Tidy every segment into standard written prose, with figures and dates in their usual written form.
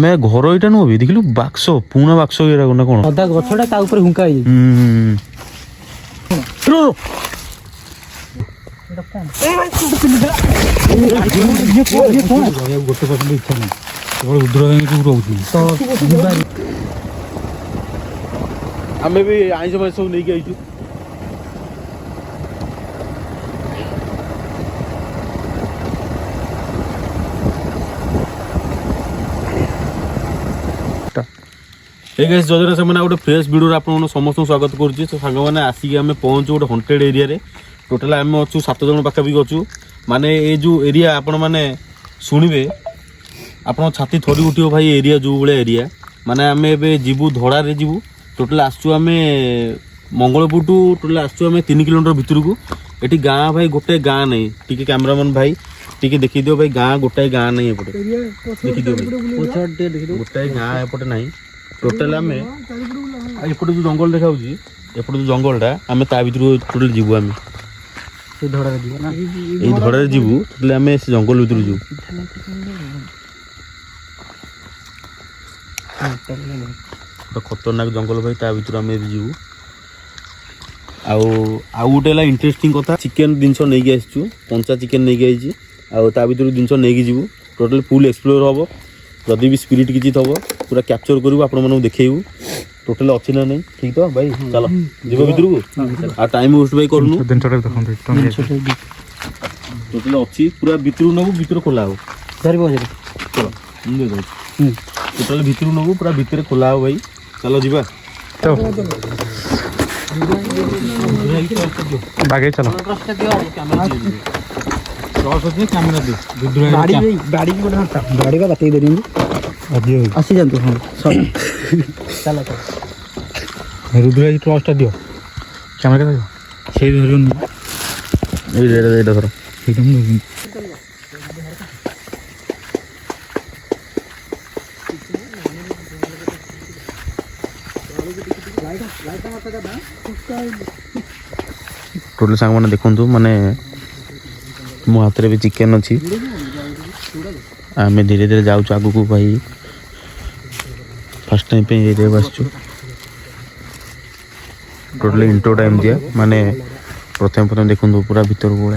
मैं घर इटा नुह भी देखिलु बाक्स पुणा बाक्स एरा ना कोन अदा गछडा ता ऊपर हुंका है आमे भी आइस में सब नहीं आइछु हे गाइस जदरा से मैंने गोटे फ्रेश वीडियो आपन समस्त स्वागत करुच्ची तो सांग मैंने आसिक आम पहुँचु गोटे हंटेड एरिया रे टोटाल आम अच्छु 7 जन पाखापी अच्छु माने ये जो एरिया आपण मैंने शुणवे आप छाती थरी उठो भाई एरिया जो भाई एरिया माने आम ए जीवु धड़ा रे जीवु टोटाल आसचु आम मंगलपुर टू टोटाल आसचु आम 3 किलोमीटर भितर को ये गाँ भाई गोटे गाँ नहीं टी कैमरामैन भाई टी देखी दियो भाई गाँ गोटाए गाँ नहीं एपटे देखी दियो गोटाए गाँ एपटे नहीं टोटाल आम एपटे जो जंगल देखा एपटे जो जंगलटा आम ता भर टोटाल जीवु आम धड़े जीवु टोटाल आम से जंगल भर जीवु खतरनाक जंगल भाई ता भर आम जीवु आउ गोटे है इंटरेस्टिंग कथा चिकेन जिनस नहीं आसचु कंचा चिकेन नहीं आई ता भर जिनस नहीं जीवु टोटाल फुल एक्सप्लोर हम जदि भी स्पिरिट किसी थब पूरा कैप्चर करूँ आपण मानक देखू टोटाल अच्छी ना नहीं ठीक तो भाई चलो जीव भर को आ टाइम वेस्ट भाई करूँ टोटाल अच्छी पूरा भितर नबू भितर खोला हो चलो टोटाल भितर नबू पूरा भितर खोला हो भाई चलो जीवा बागे चलो गाड़ी का बता दे आसी जानते हाँ चलो रुद्राजी टॉर्चटा दियो कैमरा का से धरन ए धर एकदम टोटल सांग मैंने देखु माने मो हाथ में भी चिकेन अच्छी आम धीरे धीरे जाऊँ आग को भाई फर्स्ट टाइम पे एरिया आसचु टोटल इंट्रो टाइम दिया माने प्रथम प्रथम देखु पूरा भीतर को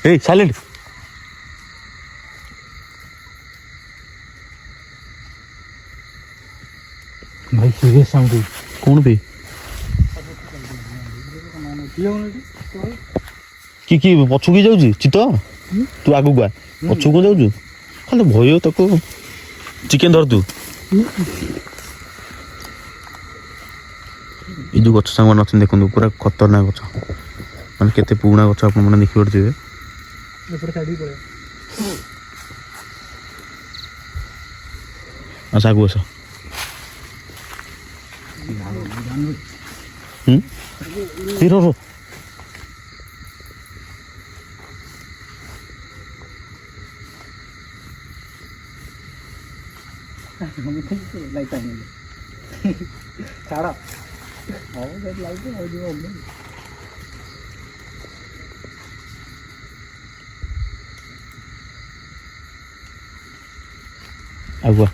ए साइलेंट भाई सीरियस साउंड कौन भी कि पछू की जाऊँ चित तू आगू आ पछू को जाऊँ खाली भय तक चिकेन धर तू ये जो गच सांग अच्छे देखो पूरा खतरनाक गच मैंने केते पुराना गच आप देखी पड़े अच्छा आगू आस रो आगुआ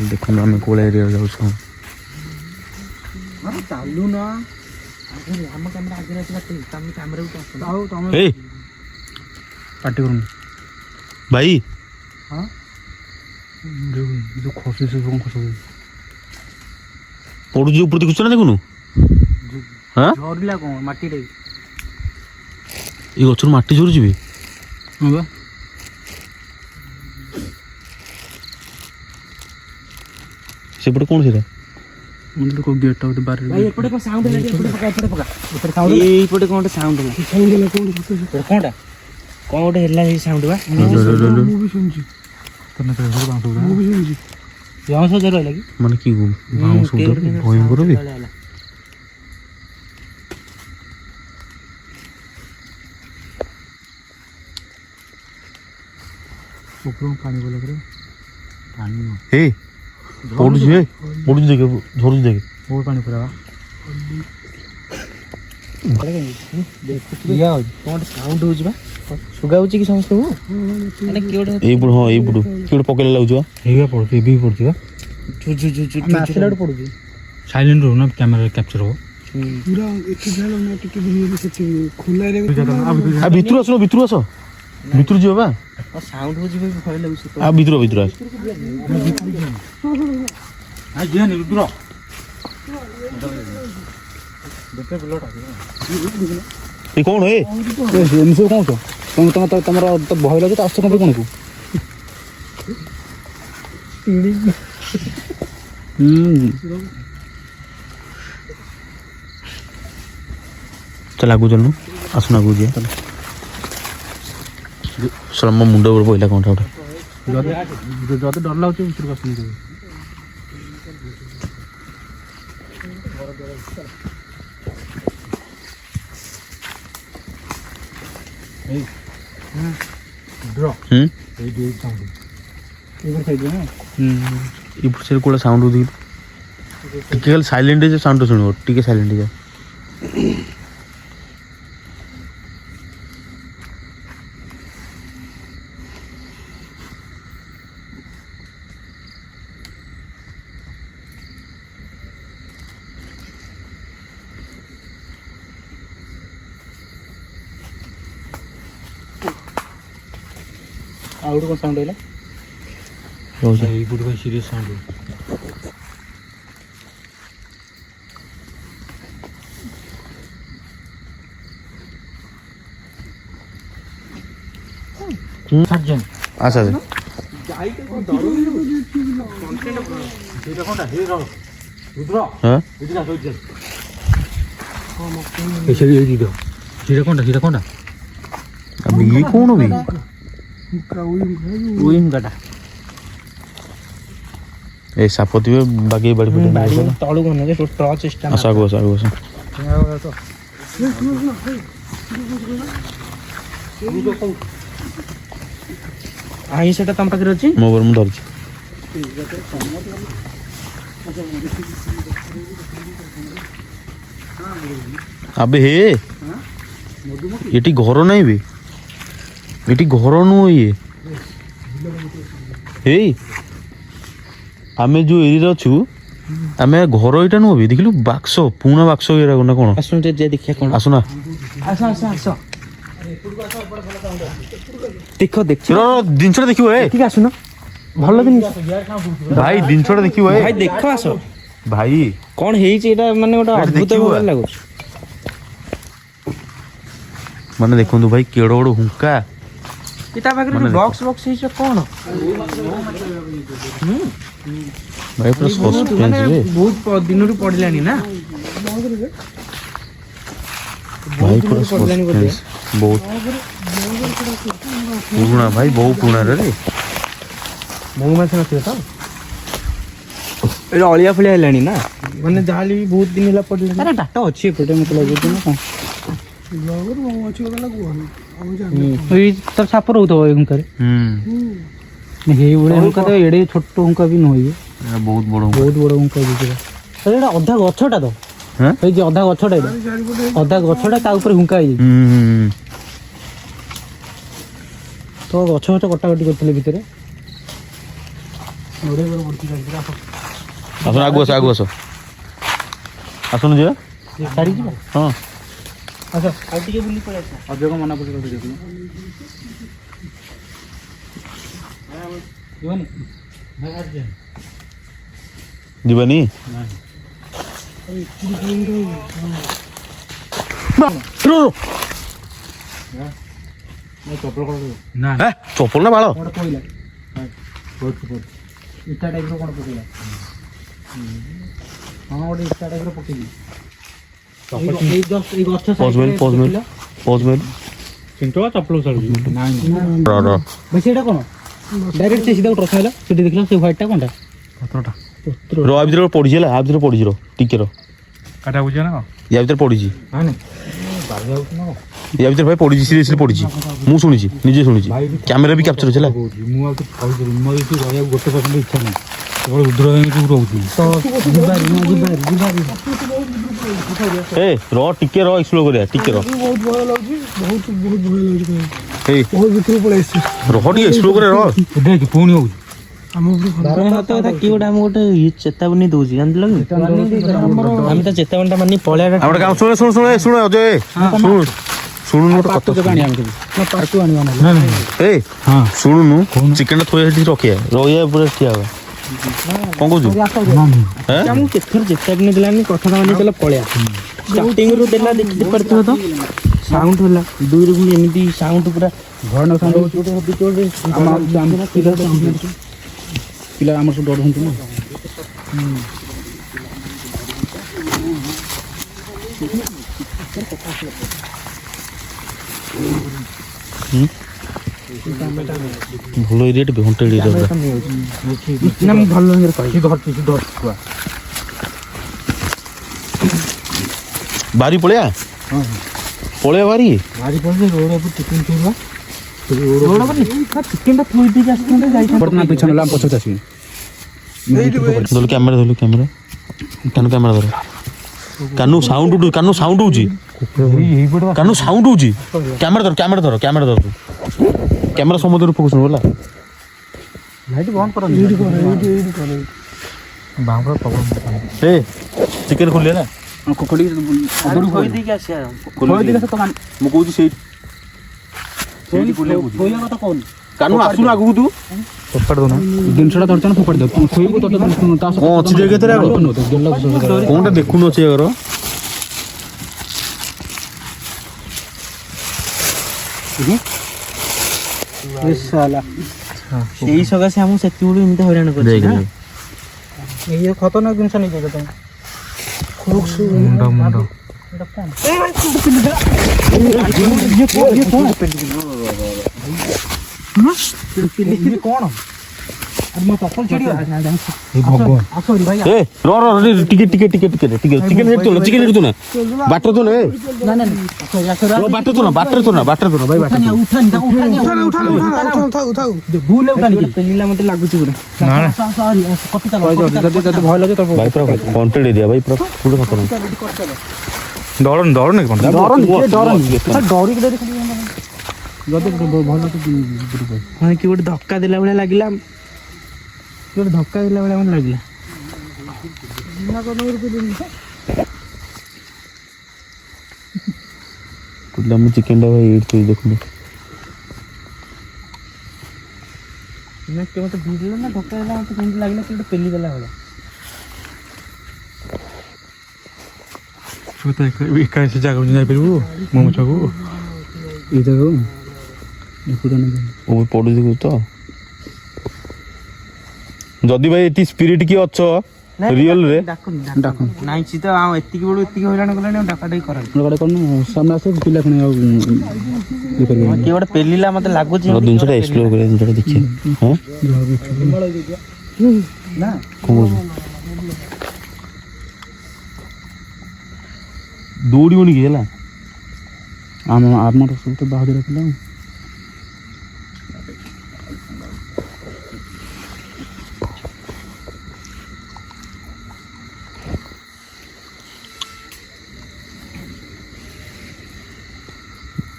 देखो आम कौन एरिया जाऊँ चालू ना पार्टी करूँ भाई हाँ जो खसी से खस पड़ू ऊपर देखुच ना देखुनु हाँ झरला कौन माटी ये गचर माटी झरुची भी हाँ सेपटे कौन से मतलब को गेट आउट बाहर भाई एपटे को साउंड ले एपटे पका एपटे साउंड ए एपटे कोन साउंड ले साउंड ले कोनटा कोन ओटे हेला हे साउंड बा मु भी सुनछी तने तो घर बांटो मु भी सुनछी यहां से जरा लगी माने की बाउंस उधर भयंकर भी ऊपर पानी बोला करे पानी हे पड़ू देखे धरू देखे वो पानी पूरा କଣ ସାଉଣ୍ଡ ହଉଛି ବା ସୁଗା ହଉଛି କି ସମସ୍ତଙ୍କୁ ମାନେ କିଏ ଗୋଟେ ଏଇପଟୁ ହଁ ଏଇପଟୁ କିଏ ଗୋଟେ ପକେଇଲେ ଲାଗୁଛି ବା ଏଇଆ ପଡୁଛି ଏବେ ବି ପଡୁଛି ବା ଆସିଲା ଗୋଟେ ପଡୁଛି ସାଇଲେଣ୍ଟ ରହୁନା କ୍ୟାମେରାରେ କ୍ୟାପଚର ହବ ପୁରା ଏଠି ଝାଳ ନା ଟିକେ ସେଠି ଖୋଲା ଏରିଆ ଭିତରୁ ଆସୁନ ଭିତରୁ ଆସ ଭିତରୁ ଯିବ ବା ସାଉଣ୍ଡ ହଉଛି ଭାଇ ଭୟ ଲାଗୁଛି ଭିତରୁ ଭିତରୁ ଆସ ଯିବାନି ଦୂର ଏ କ'ଣ ଏ ଏମିତି ସବୁ କହୁଛ ତମର ତ ଭୟ ଲାଗୁଛି ତ ଆସୁଛ କ'ଣ ପାଇଁ କଣକୁ ଚାଲ ଆଗକୁ ଚାଲୁନୁ ଆସୁନ ଆଗକୁ ଯିବା ଶଳା ମୋ ମୁଣ୍ଡ ଉପରେ ପଇଲା କ'ଣଟା ଗୋଟେ ଯଦି ଡର ଲାଗୁଛି ଭିତରକୁ ଆସୁନି ଏପଟ ସାଇଡ୍ କୋଉଟା ସାଉଣ୍ଡ ହଉଛି ଟିକେ ଖାଲି ସାଇଲେଣ୍ଟ ହେଇଯାଏ ସାଉଣ୍ଡ ଶୁଣିବ ଟିକେ ସାଇଲେଣ୍ଟ ହେଇଯାଏ ଆଉ ଗୋଟେ କ'ଣ ସାଉଣ୍ଡ ହେଲା ରହୁଛି ଏଇପଟୁ ପାଇଁ ସିରିୟସ୍ ସାଉଣ୍ଡ ଆଚ୍ଛା ଆଚ୍ଛା ହଁ ସେଇଟା କ'ଣଟା अब ये कौन भी ଉଇଙ୍ଗଟା ए सापति में बाकी बड़ी बड़ी ବାଡ଼ି ତଳୁ ଗନେ ଯେ ଟର୍ଚ୍ଚ ଷ୍ଟାଣ୍ଡ आसा आगो ଆଇ ସେଟା ତମ ପାଖରେ ଅଛି मो बर मु धरछि अबे हे एटी घर नहीं बे एटी घर नु ये हे आमे जो एरिया छु आमे घर एटा नु बे देखलु बाक्स पूना बाक्स एरा कोना कोन ଆସୁନ ଟିକେ ଯେ ଦେଖିଆ କଣ आसुना ଆସ ଆସ ଆସ ଦେଖ ଦେଖ रो दिनछड़ा देखियो ए ଠିକ ଆସୁନ ଭଲ ଜିନିଷ भाई दिनछड़ा देखियो ए ଭାଇ ଦେଖ ଆସ भाई କଣ ହେଇଛି ଏଟା ମାନେ ଗୋଟେ ଏଟା ଅଦ୍ଭୁତ ଦେଖିବ। ଭାବରେ ଲାଗୁଛି माने देखंतु भाई केड़ो बड़ हुंका ତା ପାଖରେ ମାନେ ବକ୍ସ ବକ୍ସ ହେଇଛି କଣ भाई पूरा सस्पेंस ମାନେ रे ବହୁତ ଦିନରୁ ପଡିଲାଣି ନା भाई पूरा ପଡିଲାଣି ବୋଧେ सस्पेंस बहुत पुराना भाई बहुत पुराना रे ମହୁ ମାଛ ନଥିବ ତ ଏଟା ଅଳିଆ ଫଳିଆ ହେଲାଣି ନା ମାନେ ଯାହାହେଲେ ବି ବହୁତ ଦିନ ହେଲା ପଡିଲାଣି ଆରେ ଡାଟା ଅଛି ଏପଟେ ମତେ ଲାଗୁଛି ନା କଣ ଏଇ ତାର ସାପ ରହୁଥିବ ଏଇ ହୁଙ୍କାରେ ହେଇ ଭଳିଆ ହୁଙ୍କା ତ ଏଡେ ଛୋଟ ହୁଙ୍କା ବି ନୁହେଁ ଇଏ बहुत बड़ हुंका ବହୁତ ବଡ ହୁଙ୍କା ହେଇଛି ଏଇଟା ଅଧା ଗଛଟା ତ हैं ଏଇ ଯେ ଅଧା ଗଛଟା ଏଇଟା ଅଧା ଗଛଟା ତା ଉପରେ ହୁଙ୍କା ହେଇଯାଇଛି ତ ଗଛ ଗଛ କଟାକଟି କରିଥିଲେ ଭିତରେ आसन आगु आस आसन जे ଛାଡ଼ି ଯିବ हां ଆସ ଆଉ ଟିକେ ବୁଲି ପଳେଇ ଆସିବା ଅଜୟ ମନା କରୁଛି ଦେଖିଲୁ ଯିବନି जीवानी ଚପଲ କ'ଣ ନା है चप्पल ना बाल କ'ଣ ପଇଲା ଇଟା ଟାଇପ୍ର କ'ଣ ପକେଇଲା ହଁ ଗୋଟେ ଇଟା ଟାଇପ୍ର ପକେଇଲି ଏଇ ଗଛ पॉज में ଚିଣ୍ଟୁ ଚପଲ ଛାଡ଼ୁଛି ନାଇଁ ର ଭାଇ ସେଇଟା କ'ଣ ଡାଇରେକ୍ଟ ସେ ସିଧା ରଖା ହେଲା ସେଠି ଦେଖିଲା ସେ ହ୍ୱାଇଟ୍ଟା କ'ଣ ପତ୍ରଟା रो आ भीतर पड़ी जाला आ भीतर पड़ी रो टिके रो କାଟା ବୁଝିବ ନା या भीतर पड़ी जी ନାଇଁ ବାହାରି ଯାଉଛି ନା या भीतर भाई पड़ी जी सीरियसली पड़ी जी मु सुनी जी निजे सुनी जी कैमरा भी कैप्चर चला ମୁଁ ଆଉ କିଛି କହିଦେବି ମୋର ଏଠି ରହିବାକୁ ଗୋଟେ ପର୍ସେଣ୍ଟ ଇଚ୍ଛା ନାହିଁ ରୁଦ୍ର ଏମିତି ରହୁଛି ଏ ର ଟିକେ ର ଏକ୍ସପ୍ଲୋର କରିବା ଟିକେ ର ବହୁତ ଭୟ ଲାଗୁଛି ବହୁତ ବହୁତ ଭୟ ଲାଗୁଛି ଏଇ ବହୁତ ଭିତରକୁ ପଳେଇ ଆସିଛି ରହ ଟିକେ ଏକ୍ସପ୍ଲୋର କରିବା ର ଦେଖ ପୁଣି ହଉଛି ଆମ ଉପରୁ ସତ କଥା କିଏ ଗୋଟେ ଆମକୁ ଗୋଟେ ଚେତାବନୀ ଦଉଛି ଜାଣିଥିଲ କି ଆମେ ତା ଚେତାବନୀଟା ମାନି ପଳେଇବା ଆଉ ଗୋଟେ କାମ ଶୁଣ ଶୁଣ ଶୁଣ ଶୁଣ ଅଜୟ ଶୁଣ ଶୁଣୁନୁ ଗୋଟେ କଥା ପାଟୁ ଆଣିବା ପାଟୁ ଆଣିବା ଏ ହଁ ଶୁଣୁନୁ ଚିକେନ ଟା ଥୋଇ ସେଠି ରଖିବା ରହିବା ପୁରା ଠିଆ ହବା କଣ କହୁଛୁ ଆମକୁ କେତେଥର ଚେତାବନୀ ଦେଲା ଆମେ କଥା ମାନି ଚାଲ ପଳେଇବା ଷ୍ଟାର୍ଟିଂରୁ ଦେଲା ଦେଖିପାରୁଥିବ ତ ସାଉଣ୍ଡ ହେଲା ଦୁଇରେ ପୁଣି ଏମିତି ସାଉଣ୍ଡ ପୁରା ଭୟାନକ ସାଉଣ୍ଡ ହଉଛି ପିଲା ଆମର ସବୁ ଡରୁଛନ୍ତି ନା ଭଲ ଏରିଆଟେ ଘଣ୍ଟା ଏରିଆ ନା ମୁଁ ଭଲ ଭାବରେ କହିବି ବାରି ପଳେଇବା ପଳେଇବା ବାରି ଆଜି ପଡ଼ିଲେ ରୋଡ଼ ଉପରେ ଟିଫିନ୍ ଥିବା ଚିକେନଟା ଥୋଇ ଦେଇକି ଆସିଥାନ୍ତେ ଯାଇଥାନ୍ତେ ବର୍ତ୍ତମାନ ପିଛନ ହେଲା ପଛରେ ଆସିବି ଧରଲୁ କ୍ୟାମେରା ଧର କାନୁ ସାଉଣ୍ଡ ହଉଛି କାନୁ ସାଉଣ୍ଡ ହଉଛି କ୍ୟାମେରା ଧର କ୍ୟାମେରା ସମୁଦ୍ରରେ ଫୋକସ୍ ହେଲା ଲାଇଟ୍ ବନ୍ଦ କର ଏଇଠି କର ବାଙ୍କର ପବନ ଏ ଚିକେନ ଖୋଲିଲେ ନା କୁକୁଡ଼ି ଥୋଇ ଦେଇକି ଆସିବା ମୁଁ କହୁଛି ସେଇଠି ଥୋଇବା କଥା କହୁନି କାନୁ ଆସୁନୁ ଆଗକୁ ତୁ ଫୋପାଡ଼ି ଦଉନା ଜିନିଷଟା ଧରିଛ ନା ଫୋପାଡ଼ି ଦଉ ଶୋଇବୁ ତତେ କଣ ଅଛି ଦେଖ କେତେରେ ଆଗ କଣଟା ଦେଖୁନୁ ଅଛି ଆଗର ସେଇ ସକାଶେ ଆମକୁ ସେତିକି ଏମିତି ହଇରାଣ କରିଛି ନା ଇଏ ଖତରନାକ ଜିନିଷ ନେଇଯାଉଛ ତମେ ମୁଣ୍ଡ କଣ ଟିକେ ଚିକେନ ହେଠୁ ନା ବାଟରେ ତ ଭାଇ ପେଲିଲା ମତେ ଲାଗୁଛି ପୁରା ଭୟ ଲାଗୁଛି ତ ଭାଇ ପୁରା କଣ୍ଟେଣ୍ଟ ଏରିଆ ଭାଇ ପୁରା ପୁରା ଖତରନାକ ଡରନି କଣ ହଁ କି ଗୋଟେ ଧକ୍କା ଦେଲା ଭଳିଆ ଲାଗିଲା ମତେ ଲାଗିଲା ମୁଁ ଚିକେନ ଟା ଭାଇ ଏଇଠି ଦେଖୁନ ମତେ ଭିଡ଼ିଲା ନା ଧକ୍କା ଦେଲା ମତେ କେମିତି ଲାଗିଲା କି ଗୋଟେ ପେଲି ଦେଲା ଭଳିଆ ଏକା ସେ ଜାଗାକୁ ଯାଇପାରିବୁ ମୋ ଛକୁ ଏଇ ଜାଗାକୁ ପଡୁଛି ତ ଯଦି ଭାଇ ଏଠି ସ୍ପିରିଟ କିଏ ଅଛ ରିଅଲ ରେ ନାଇଁ ତ ଆଉ ଏତିକି ବେଳୁ ଏତିକି ହଇରାଣ କଲାଣି ଆଉ ଡାକା ଡାକି କରାନି ସାମ୍ନା ଆସ ପିଲା ପୁଣି ଆଉ କିଏ ଗୋଟେ ପେଲିଲା ମତେ ଲାଗୁଛି ଜିନିଷଟା ଏକ୍ସପ୍ଲୋର କରିବା ଜିନିଷଟା ଦେଖିବା ନା କଣ କହୁଛୁ ଦୌଡ଼ିବନି କି ହେଲା ଆମର ସବୁ ତ ବାହାଦୁର ପିଲା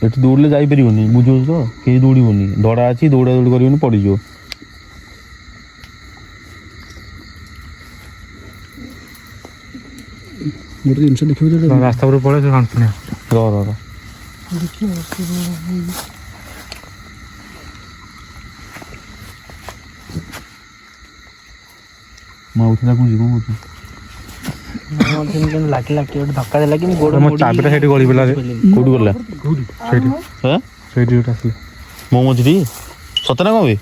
ଏଠି ଦୌଡ଼ିଲେ ଯାଇପାରିବନି ବୁଝୁଛୁ ତ କେହି ଦୌଡ଼ିବନି ଧଡ଼ା ଅଛି ଦୌଡ଼ା ଦୌଡ଼ି କରିବନି ପଡ଼ିଯିବ ଗୋଟେ ଜିନିଷ ଦେଖିବୁ ରାସ୍ତା ଉପରେ ପଳେଇ ର ମୁଁ ଉଠିଲା କହୁଛି କଣ କହୁଛୁ ଲାଗିଲା କିଏ ଗୋଟେ ଧକ୍କା ଦେଲା କି ମୁଁ ଗୋଡ଼ ଚାବିଟା ସେଇଠି ଗଳି ପଡ଼ିଲା କୋଉଠି ଗଲା ସେଇଠି ସେଇଠି ଗୋଟେ ଆସିଲେ ମୋ ମଝିରେ ସତ ନା କଣ ବେ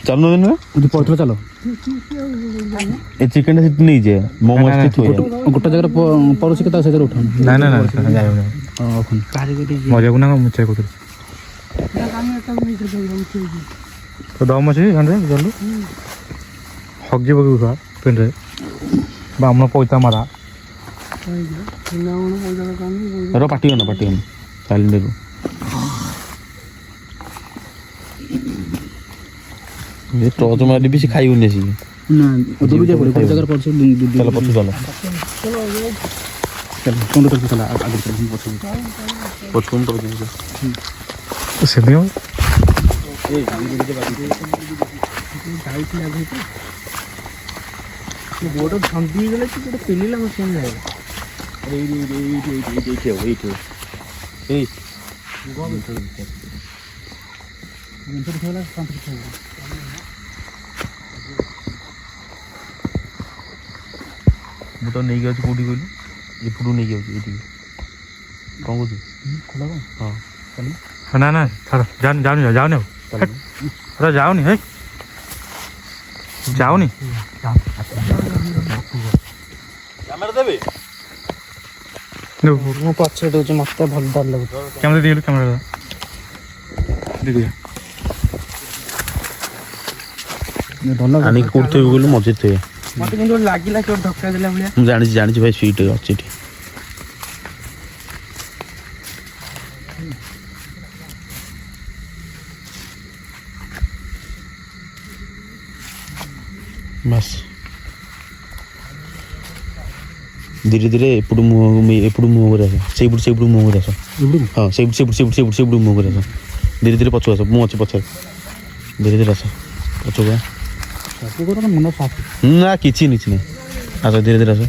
ଚାଲୁ ଦିନ ପଡ଼ିଥିଲା ଚାଲ ଏ ଚିକେନଟା ସେଠି ନେଇଯା ମୋ ମଝିରେ ଥୋଇ ଗୋଟେ ଜାଗାରେ ପଡ଼ୁଛି କେତେ ସେ ଜାଗାରେ ଉଠାను ମଜାକୁ ନା ମୁଁ ଚେକ୍ କରୁଥିଲି ତ ଦମ ଅଛି ଗାଁରେ ଚାଲୁ ହଗି ପକେଇବୁ ପେଣ୍ଟରେ ବାମଣ ପଇତା ମାରା ପାଟି ଗନ ସାଇଲେଣ୍ଟ ये टॉर्च मारी भी से खाइबनी आसी ना दूर जा पड़े कोई जगह पड़छ चलो पछू चलो चल कोन तो चला आगे चल पछ पछू तो जाओ ସେମିତି ହବ बोर्ड धंदी गले कि गोटे पेलिला मशीन जाए ମୁଁ ତ ନେଇକି ଯାଉଛି କୋଉଠି କହିଲୁ ଏପଟୁ ନେଇକି ଯାଉଛି ଏଇଠିକି କ'ଣ କହୁଛୁ ହଁ ନା ନା ଛାଡ଼ ଯାଉନି ଯାଉନି ଆଉ ଆରେ ଯାଉନି ହେ ଯାଉନି କ୍ୟାମେରା ଦେବେ ମୁଁ ପଛରେ ଦଉଛି ମତେ ଭଲ ଡର ଲାଗୁଛି କ୍ୟାମେରା ଦେଇଗଲୁ କ୍ୟାମେରା ଦେଇଦିଅ ଆଣିକି କୋଉଠି ଥୋଇବୁ କହିଲୁ ମଝିରେ ଥୋଇବା ମତେ କିନ୍ତୁ ଲାଗିଲା କି ଧକ୍କା ଦେଲା ଭଳିଆ ମୁଁ ଜାଣିଛି ଭାଇ ସୁଇଟ୍ ଅଛି ଏଠି बस धीरे धीरे एपटू मुँह कर से मुँह कर हाँ से मुँह कर धीरे धीरे पछुआ आस मुँह अच्छे पचार धीरे धीरे आस पछुआ ना किसी नहीं आस धीरे धीरे आस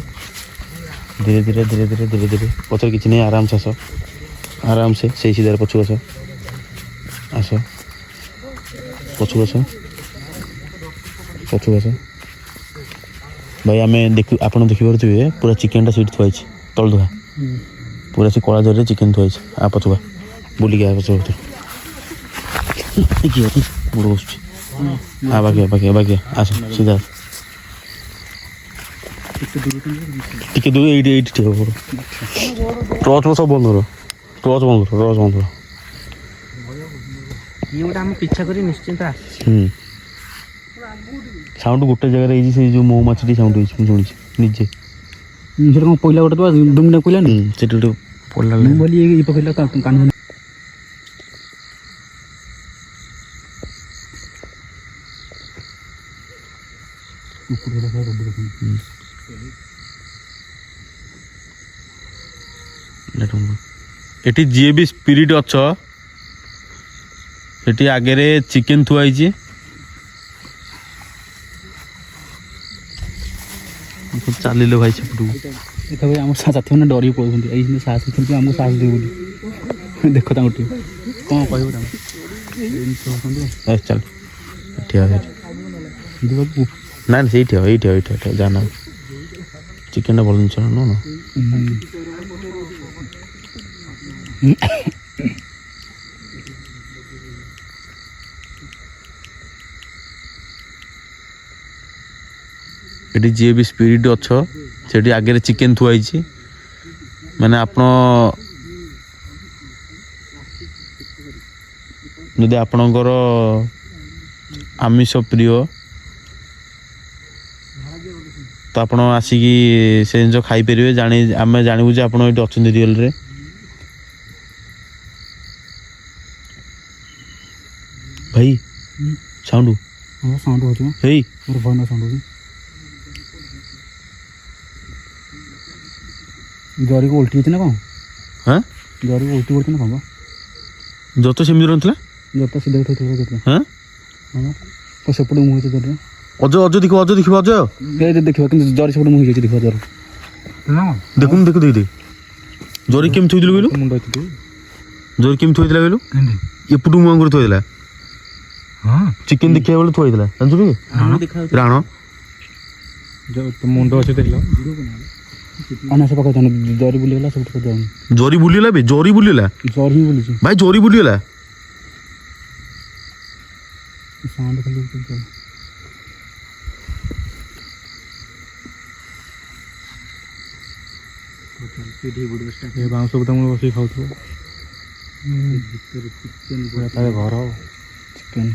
धीरे धीरे धीरे धीरे धीरे धीरे पचार किसी नहीं आराम से आस आराम से सही सीधार पछुआ आस आस पछुआ आस पछुआ आस भाई आम देख आप देखिपे पूरा चिकेन सीट थुआई तल धुआ पूरा से कला जरिए चिकेन थुआई आ पछुआ बुलिक आ पछुआ बुड़ बस आ बाकी आस सीधा टिके दूर ये ठीक है टर्च सब बंद करो टर्च बंद करो ये गोटे आम पिछा करी निश्चिंत साउंड गोटे जगह से जो मौमाछी साउंड शुणी निजे ସେଟା କ'ଣ ପଇଲା ଗୋଟେ ତ 2 ମିନିଟ୍ ପଇଲାନି ସେଠି ଗୋଟେ ପଡ଼ିଲା ମୁଁ ବୋଲି ଏଇ ପକେଇଲା କାନ ଏଠି ଯିଏ ବି ସ୍ପିରିଟ୍ ଅଛ ସେଠି ଆଗରେ ଚିକେନ ଥୁଆ ହେଇଛି ଚାଲିଲେ ଭାଇ ସେପଟକୁ ଦେଖ ଭାଇ ଆମର ସାଥି ମାନେ ଡରି ପଡ଼ୁଛନ୍ତି ଏଇ ସାହସ କିନ୍ତୁ ଆମକୁ ସାହସ ଦେଉ ବୋଲି ଦେଖ ତାଙ୍କୁ ଟିକେ କ'ଣ କହିବ ତାଙ୍କୁ ଚାଲ ଠିଆ ନା ସେଇଠି ଏଇଠି ଜାନା ଚିକେନଟା ଭଲ ଜିନିଷ ନୁହଁ ନା ଏଠି ଯିଏ ବି ସ୍ପିରିଟ୍ ଅଛ ସେଠି ଆଗରେ ଚିକେନ ଥୁଆ ହେଇଛି ମାନେ ଆପଣ ଯଦି ଆପଣଙ୍କର ଆମିଷ ପ୍ରିୟ ତ ଆପଣ ଆସିକି ସେ ଜିନିଷ ଖାଇପାରିବେ ଆମେ ଜାଣିବୁ ଯେ ଆପଣ ଏଠି ଅଛନ୍ତି ରିଅଲରେ ଭାଇ ସାଉଣ୍ଡ ସାଉଣ୍ଡ ହେଉଛି ହେଇ ମୋର ଭୟଙ୍କର ସାଉଣ୍ଡ ହେଉଛି ଜରିକୁ ଉଲ୍ଟି ହେଇଛି ନା କ'ଣ ହଁ ଜରିକୁ ଉଲ୍ଟି ପଡ଼ିଛି ନା କ'ଣ ଯତ ସେମିତି ନଥିଲା ଜରିଟା ସିଧା ଉଠେଇଥିଲା କେତେ ହଁ ସେପଟେ ମୁହଁ ହେଇଛି ଜରିରେ ଅଜୟ ଦେଖିବ ଅଜୟ ଦେଖିବ କିନ୍ତୁ ଜରି ସେପଟେ ମୁହଁ ହେଇଯାଇଛି ଦେଖିବ ଜରି ଦେଖୁନ ଦେଖ ଜରି କେମିତି ଥୋଇଥିଲୁ କହିଲୁ ମୁଣ୍ଡ ହେଇଛି ଜରି କେମିତି ଥୋଇଥିଲା କହିଲୁ ଏପଟୁ ମୁହଁ କରି ଥୋଇଥିଲା ଚିକେନ ଦେଖିବା ବେଳେ ଥୋଇଥିଲା ଜାଣିଛୁ କି ରାଣ ମୁଣ୍ଡ ଅଛି ଦେଖିଲ ଅନାସ ପକାଇ ଜରି ବୁଲିଗଲା ସବୁଠୁ ଯାଉନି ଜରି ବୁଲିଗଲା ବେ ଜରି ବୁଲିଗଲା ଜରି ହିଁ ବୁଲିଛି ଭାଇ ଜରି ବୁଲିଗଲା ସାଉଣ୍ଡ ଖାଲି ଏ ବାଉଁଶ ବୁଦା ମୂଳ ବସିକି ଖାଉଥିବ ତାର ଘର ଚିକେନ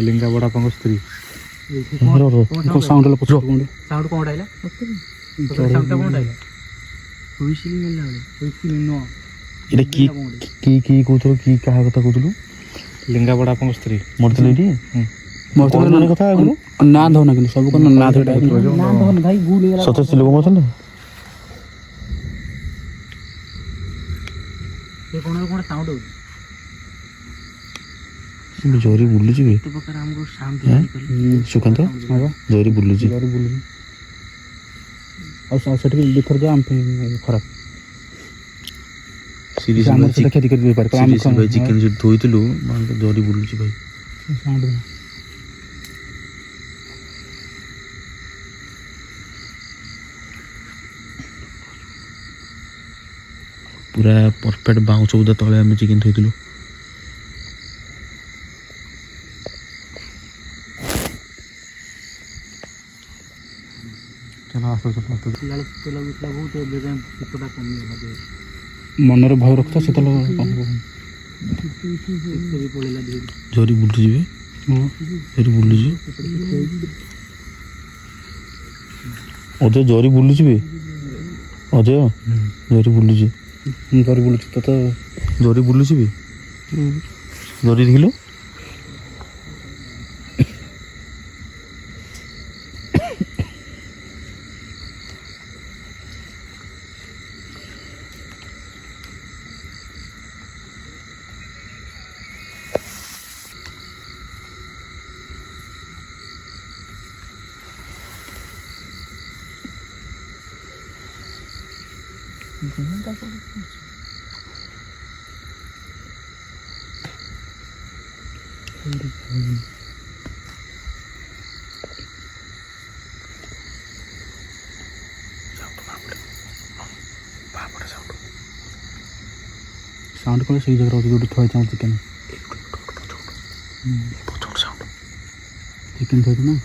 ଲିଙ୍ଗା ବଡ଼ାପାଙ୍କ ସ୍ତ୍ରୀ ସାଉଣ୍ଡ ହେଲା ପଛ ସାଉଣ୍ଡ କ'ଣ ଆଇଲା ସାଉଣ୍ଡଟା କ'ଣ ଆଇଲା ଶୋଇସିଲି ନେଲା ବେଳେ ଶୋଇସିଲି ନୁହଁ এটা কি কি কি କହୁଥିଲୁ କି କାହା କଥା କହୁଥିଲୁ? ଲିଙ୍ଗା ବଡ଼ ଆପଣଙ୍କ ସ୍ତ୍ରୀ ମରିଥିଲେ ଏଇଠି ମରିଥିଲେ କଥା ଆଗରୁ ନା ଧଉନା କିନ୍ତୁ ସବୁ କଣ ନା ଧଉଟା ନା ଧଉନା ଭାଇ ଭୁଲ ହେଇଗଲା ସତ ସ୍ତ୍ରୀ ଲୋକ ମରିଥିଲେ ସେ କଣ ସାଉଣ୍ଡ ହଉଛି ଜରି ବୁଲୁଛି ବେ କେତେ ପ୍ରକାର ଆମକୁ ସାଉଣ୍ଡ ସୁକାନ୍ତ ଜରି ବୁଲୁଛି ଆଉ ସେଠି ଦିଥର ଯାଅ ଆମ ପାଇଁ ଖରାପ ସିରିୟସ୍ ଆମର ସେଟା କ୍ଷତି କରି ଦେଇପାରେ ତ ଆମେ ଭାଇ ଚିକେନ ଯୋଉ ଧୋଇଥିଲୁ ଜରି ବୁଲୁଛି ଭାଇ ସାଉଣ୍ଡ ପୁରା ପରଫେକ୍ଟ ବାଉଁଶ ବୁଦା ତଳେ ଆମେ ଚିକେନ ଥୋଇଥିଲୁ ମନରେ ଭୟ ରଖୁଥା ସେତେବେଳେ ଜରି ବୁଲୁଛି ବେ ଜରି ବୁଲୁଛି ଅଜୟ ଜରି ବୁଲୁଛି ବେ ଅଜୟ ଜରି ବୁଲୁଛି ଜରି ବୁଲୁଛି ତ ଜରି ବୁଲୁଛି ବେ ଜରି ଦେଖିଲୁ ସାଉଣ୍ଡ କଲେ ସେଇ ଜାଗାରେ ଯୋଉଠି ଥୁଆ ହେଇଛି ଚିକେନ ଚିକେନ ଥୁଆ ନା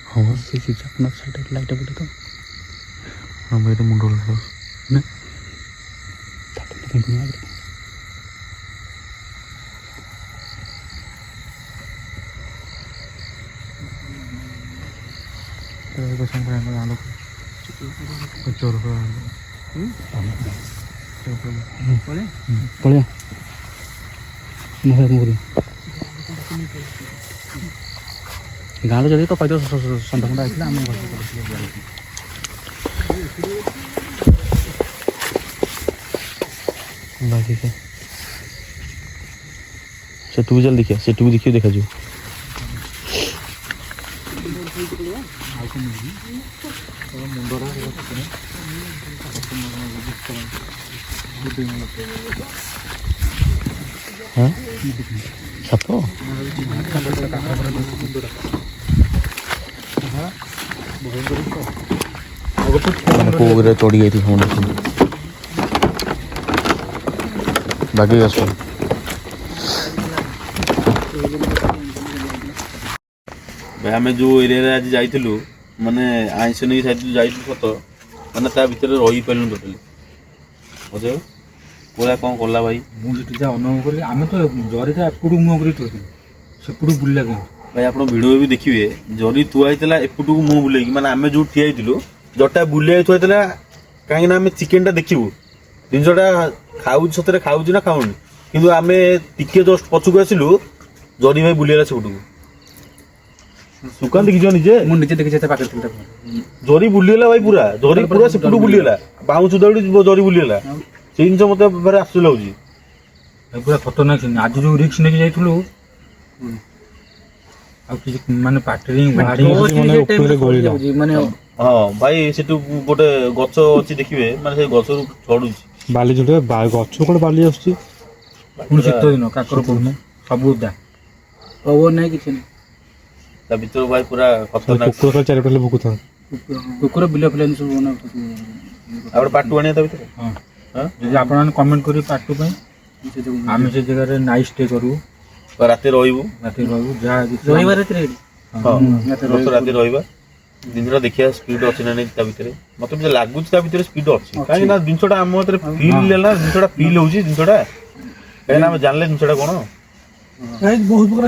ହଁ ସେ ଆପଣ ସାଇଡ୍ ଲାଇଟ୍ ପଟେ ତ ହଁ ଭାଇ ମୁଣ୍ଡ ନା ପଳେଆ ଗାଁରେ ଯଦି ତ କହିଦେବ ସନ୍ଧ୍ୟା ଖଣ୍ଡା ଆସିଲା ଆମେ ଘର ସେଠୁ ବି ଚାଲ ଦେଖିବା ସେଠୁ ବି ଦେଖିବ ଦେଖାଯିବ ସାପ କୋଉରେ ଚଢ଼ି ଯାଇଥିଲି ସମସ୍ତେ ବାକି ଆସ ଭାଇ ଆମେ ଯେଉଁ ଏରିଆରେ ଆଜି ଯାଇଥିଲୁ ମାନେ ଆଇଁଷ ନେଇ ଯାଇଥିଲୁ ସତ ମାନେ ତା ଭିତରେ ରହିପାରିଲୁନି ଟୋଟାଲି ଅଜୟ ପୁରା କ'ଣ କଲା ଭାଇ ମୁଁ ସେଠି ଯାହା ଅନୁଭବ କଲି ଆମେ ତ ଜରିଟା ଏପଟକୁ ମୁହଁ କରି ଥୋଇଥିଲୁ ସେପଟକୁ ବୁଲିଲା କେମିତି ଭାଇ ଆପଣ ଭିଡ଼ିଓ ବି ଦେଖିବେ ଜରି ଥୁଆ ହେଇଥିଲା ଏପଟକୁ ମୁହଁ ବୁଲେଇକି ମାନେ ଆମେ ଯେଉଁ ଠିଆ ହେଇଥିଲୁ ଜରିଟା ବୁଲେଇ ଥୁଆ ହେଇଥିଲା କାହିଁକିନା ଆମେ ଚିକେନଟା ଦେଖିବୁ ଜିନିଷଟା ଖାଉଛି ସତରେ ଖାଉଛି ନା ଖାଉନି କିନ୍ତୁ ଆମେ ଟିକେ ଜଷ୍ଟ ପଛକୁ ଆସିଲୁ ଜରି ଭାଇ ବୁଲିଗଲା ସେପଟକୁ ସୁକାନ୍ତ ଦେଖିଛ ନିଜେ ମୁଁ ନିଜେ ଦେଖିଛି ଏତେ ପାଖରେ ଥିଲା ଜରି ବୁଲିଗଲା ଭାଇ ପୁରା ଜରି ପୁରା ସେପଟକୁ ବୁଲିଗଲା ବାଉଁଶ ଦଉଡ଼ି ଜରି ବୁଲିଗଲା ସେଇ ଜିନିଷ ମତେ ଭାରି ଆଶ୍ଚର୍ଯ୍ୟ ଲାଗୁଛି ପୁରା ଖତରନାକ ସିନ୍ ଆଜି ଯୋଉ ରିକ୍ସ ନେଇକି ଯାଇଥିଲୁ ଆଉ କିଛି ମାନେ ପାଟିରେ ମାନେ ହଁ ଭାଇ ସେଠୁ ଗୋଟେ ଗଛ ଅଛି ଦେଖିବେ ମାନେ ସେ ଗଛରୁ ଚଢୁଛି ବାଲି ଯୋଉଟା ଗଛ କୋଉଠି ବାଲି ଆସୁଛି ପୁଣି ଶୀତ ଦିନ କାକର ପଡୁନି ସବୁ ଓଦା ପବନ ନାହିଁ କିଛି ନାହିଁ ତା ଭିତରୁ ଭାଇ ପୁରା ଖତରନାକ କୁକୁର ଚାରିପଟେ ଭୁକୁଥାଏ କୁକୁର ବିଲ ଫିଲ ସବୁ ଆଉ ଗୋଟେ ପାଟୁ ଆଣିବା ତା ଭିତରେ ହଁ ଯଦି ଆପଣମାନେ କମେଣ୍ଟ କରିବେ ପାଟୁ ପାଇଁ ଆମେ ସେ ଜାଗାରେ ନାଇଟ୍ ଷ୍ଟେ କରିବୁ ରାତି ରହିବୁ ଯାହା ରହିବା ରାତିରେ ହଁ ରାତି ରହିବା ଜିନିଷଟା ଦେଖିବା ସ୍ପିଡ୍ ଅଛି ନା ନାଇଁ ତା ଭିତରେ ମତେ ବି ଲାଗୁଛି ତା ଭିତରେ ସ୍ପିଡ୍ ଅଛି କାହିଁକି ନା ଜିନିଷଟା ଆମ ହାତରେ ଫିଲ୍ ହେଲା ଜିନିଷଟା ଫିଲ୍ ହଉଛି ଜିନିଷଟା କାହିଁକି ନା ଆମେ ଜାଣିଲେ ଜିନିଷଟା କଣ ବହୁତ ପ୍ରକାର